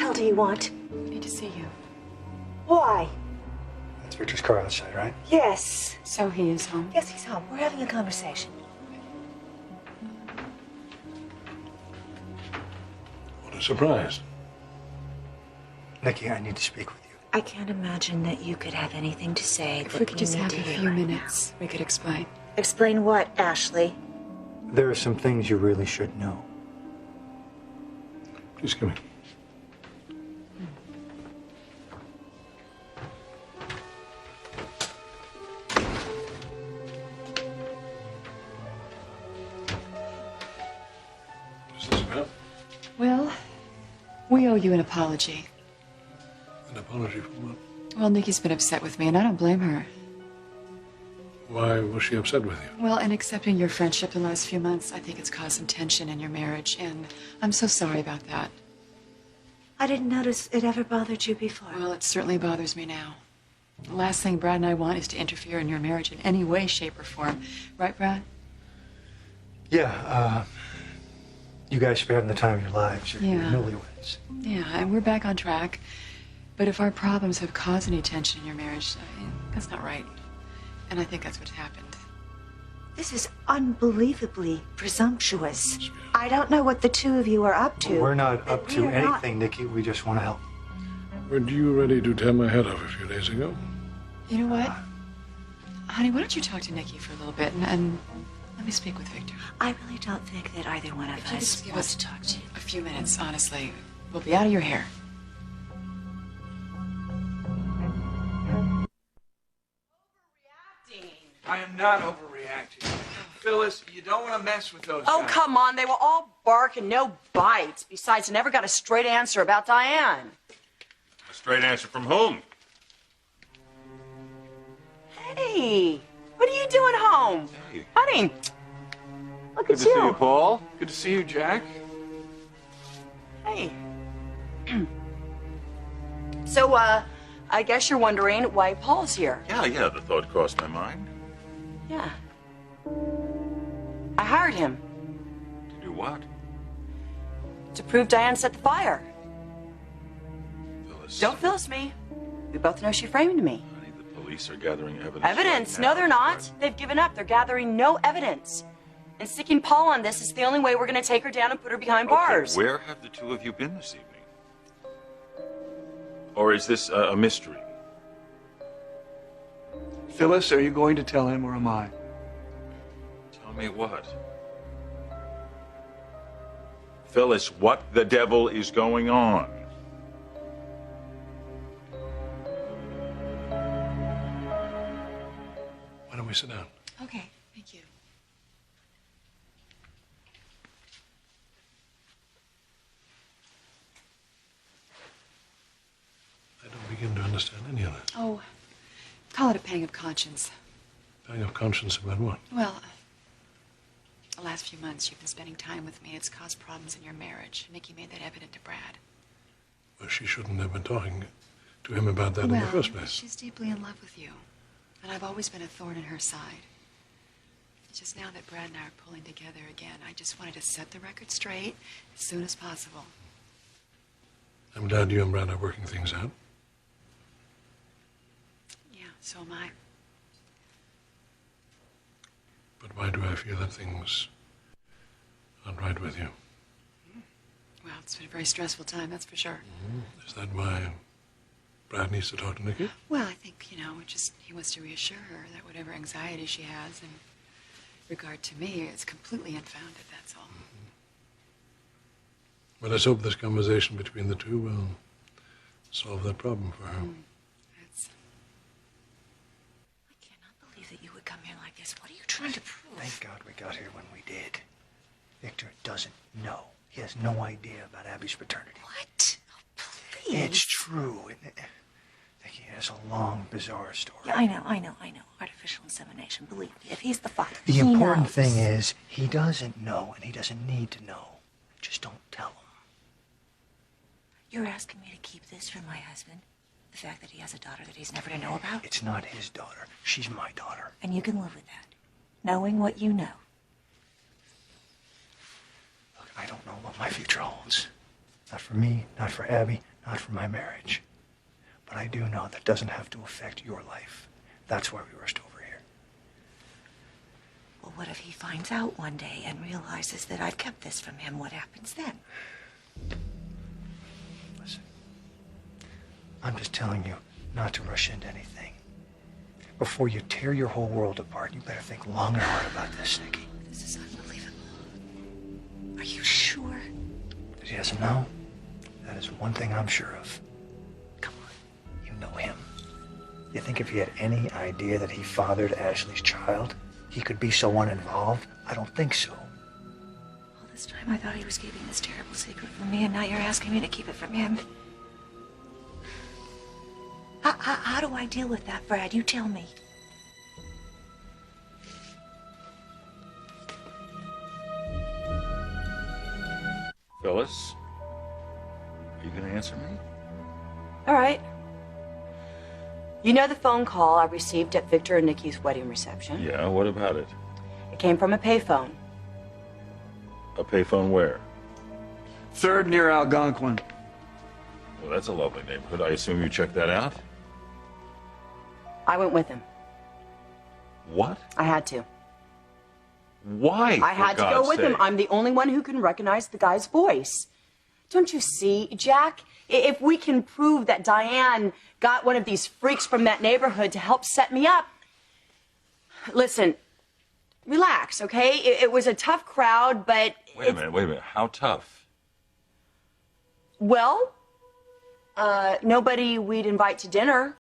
hell do you want? I need to see you. Why? That's Richard's car outside, right? Yes. So he is home? Yes, he's home. We're having a conversation. What a surprise. Nikki, I need to speak with you. I can't imagine that you could have anything to say. If we could just have a few minutes, we could explain. Explain what, Ashley? There are some things you really should know. Please come in. What's this about? Well, we owe you an apology. An apology for what? Well, Nikki's been upset with me, and I don't blame her. Why was she upset with you? Well, in accepting your friendship the last few months, I think it's caused some tension in your marriage, and I'm so sorry about that. I didn't notice it ever bothered you before. Well, it certainly bothers me now. The last thing Brad and I want is to interfere in your marriage in any way, shape, or form. Right, Brad? Yeah, you guys should be having the time of your lives. You're Yeah. newlyweds. Yeah, and we're back on track. But if our problems have caused any tension in your marriage, that's not right. And I think that's what's happened. This is unbelievably presumptuous. I don't know what the two of you are up to. We're not up to we are not- anything, Nikki. We just want to help. Weren't you ready to tear my head off a few days ago? You know what? Honey, why don't you talk to Nikki for a little bit and let me speak with Victor. I really don't think that either one of If you us just give wants us to talk to you. a few minutes, honestly, we'll be out of your hair. I am not overreacting. Phyllis, you don't want to mess with those Oh, guys. come on. They were all bark and no bites. Besides, I never got a straight answer about Diane. A straight answer from whom? Hey, what are you doing home? Hey. Honey, look Good at to see you, Paul. Good to see you, Jack. Hey. So, I guess you're wondering why Paul's here. Yeah, the thought crossed my mind. Yeah. I hired him To do what? to prove Diane set the fire. Phyllis. Don't Phyllis me. We both know she framed me. Honey, the police are gathering evidence. Evidence? right No, now. they're not. They've given up. They're gathering no evidence. And sticking Paul on this is the only way we're going to take her down and put her behind bars. Okay, where have the two of you been this evening? Or is this a mystery? Phyllis, are you going to tell him or am I? Tell me what? Phyllis, what the devil is going on? Why don't we sit down? Okay, thank you. I don't begin to understand any of this. Oh, call it a pang of conscience. Pang of conscience about what? Well, the last few months you've been spending time with me. It's caused problems in your marriage. Nikki made that evident to Brad. Well, she shouldn't have been talking to him about that in the first place. She's deeply in love with you. And I've always been a thorn in her side. It's just now that Brad and I are pulling together again, I just wanted to set the record straight as soon as possible. I'm glad you and Brad are working things out. Yeah, so am I. But why do I feel that things aren't right with you? Well, it's been a very stressful time, that's for sure. Is that why Brad needs to talk to Nikki? Well, I think, he wants to reassure her that whatever anxiety she has in regard to me is completely unfounded, that's all. Well, let's hope this conversation between the two will solve that problem for her. That's... I cannot believe that you would come here like this. What are you trying to prove? Thank God we got here when we did. Victor doesn't know. He has no idea about Abby's paternity. What? Oh, please. It's true. Nikki has a long, bizarre story. Yeah, I know. Artificial insemination. Believe me, if he's the father, The he important knows. thing is he doesn't know and he doesn't need to know. Just don't tell him. You're asking me to keep this from my husband? The fact that he has a daughter that he's never to know about? It's not his daughter. She's my daughter. And you can live with that, knowing what you know. Look, I don't know what my future holds. Not for me, not for Abby, not for my marriage. But I do know that doesn't have to affect your life. That's why we rushed over here. Well, what if he finds out one day and realizes that I've kept this from him? What happens then? Listen, I'm just telling you not to rush into anything. Before you tear your whole world apart, you better think long and hard about this, Nikki. This is unbelievable. Are you sure? Yes and no. That is one thing I'm sure of. Come on, you know him. You think if he had any idea that he fathered Ashley's child, he could be so uninvolved? I don't think so. All this time I thought he was keeping this terrible secret from me, and now you're asking me to keep it from him. How do I deal with that, Brad? You tell me. Phyllis, are you going to answer me? All right. You know the phone call I received at Victor and Nikki's wedding reception? Yeah, what about it? It came from a payphone. A payphone where? 3rd near Algonquin. Well, that's a lovely neighborhood. I assume you checked that out? I went with him. What? I had to. Why? I had to go God's with him. sake? I'm the only one who can recognize the guy's voice. Don't you see, Jack? If we can prove that Diane got one of these freaks from that neighborhood to help set me up. Listen, relax, okay? It was a tough crowd, but... Wait a minute. How tough? Well, nobody we'd invite to dinner.